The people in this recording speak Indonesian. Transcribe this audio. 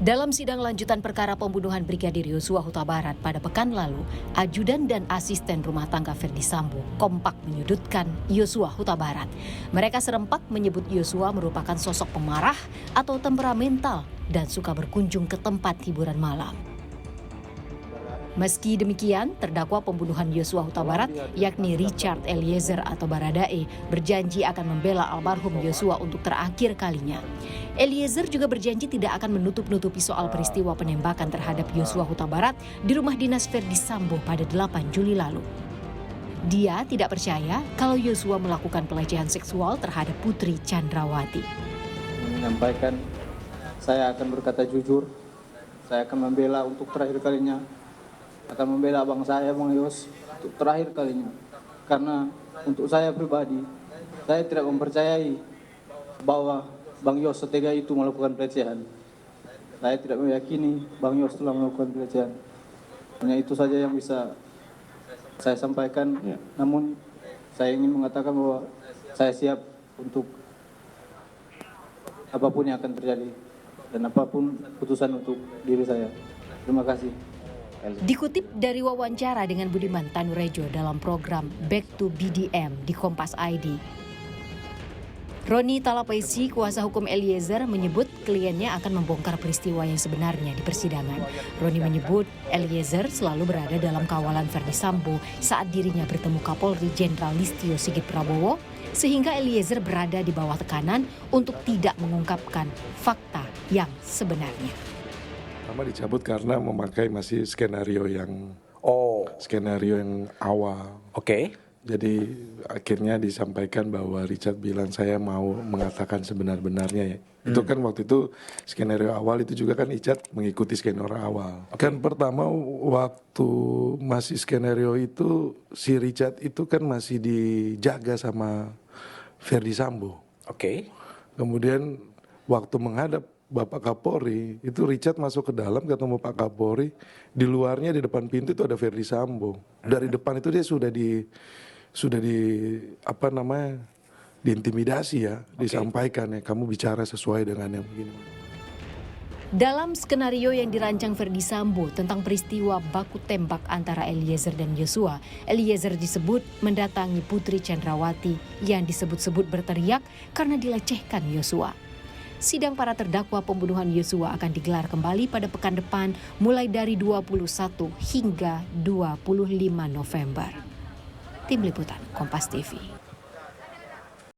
Dalam sidang lanjutan perkara pembunuhan Brigadir Yosua Huta Barat pada pekan lalu, ajudan dan asisten rumah tangga Ferdi Sambo kompak menyudutkan Yosua Huta Barat. Mereka serempak menyebut Yosua merupakan sosok pemarah atau temperamental dan suka berkunjung ke tempat hiburan malam. Meski demikian, terdakwa pembunuhan Yosua Huta Barat, yakni Richard Eliezer atau Baradae, berjanji akan membela almarhum Yosua untuk terakhir kalinya. Eliezer juga berjanji tidak akan menutup-nutupi soal peristiwa penembakan terhadap Yosua Huta Barat di rumah dinas Ferdi Sambo pada 8 Juli lalu. Dia tidak percaya kalau Yosua melakukan pelecehan seksual terhadap Putri Chandrawati. Menyampaikan, saya akan berkata jujur, saya akan membela untuk terakhir kalinya. Akan membela abang saya, Bang Yos, untuk terakhir kalinya. Karena untuk saya pribadi, saya tidak mempercayai bahwa Bang Yos setega itu melakukan pelecehan. Saya tidak meyakini Bang Yos telah melakukan pelecehan. Hanya itu saja yang bisa saya sampaikan. Namun saya ingin mengatakan bahwa saya siap untuk apapun yang akan terjadi dan apapun putusan untuk diri saya. Terima kasih. Dikutip dari wawancara dengan Budiman Tanurejo dalam program Back to BDM di Kompas ID, Roni Talapesi, kuasa hukum Eliezer, menyebut kliennya akan membongkar peristiwa yang sebenarnya di persidangan. Roni menyebut Eliezer selalu berada dalam kawalan Ferdi Sambo saat dirinya bertemu Kapolri Jenderal Listio Sigit Prabowo, sehingga Eliezer berada di bawah tekanan untuk tidak mengungkapkan fakta yang sebenarnya. Pertama dicabut karena memakai masih skenario yang awal. Oke. Jadi akhirnya disampaikan bahwa Richard bilang saya mau mengatakan sebenar-benarnya ya. Itu kan waktu itu skenario awal itu juga kan Richard mengikuti skenario awal. Kan pertama waktu masih skenario itu si Richard itu kan masih dijaga sama Ferdi Sambo. Oke. Kemudian waktu menghadap Bapak Kapolri, itu Richard masuk ke dalam ketemu Pak Kapolri, di luarnya di depan pintu itu ada Ferdi Sambo. Dari depan itu dia sudah diintimidasi ya, disampaikan ya, kamu bicara sesuai dengan yang begini. Dalam skenario yang dirancang Ferdi Sambo tentang peristiwa baku tembak antara Eliezer dan Yosua, Eliezer disebut mendatangi Putri Chandrawati yang disebut-sebut berteriak karena dilecehkan Yosua. Sidang para terdakwa pembunuhan Yosua akan digelar kembali pada pekan depan mulai dari 21 hingga 25 November. Tim Liputan Kompas TV.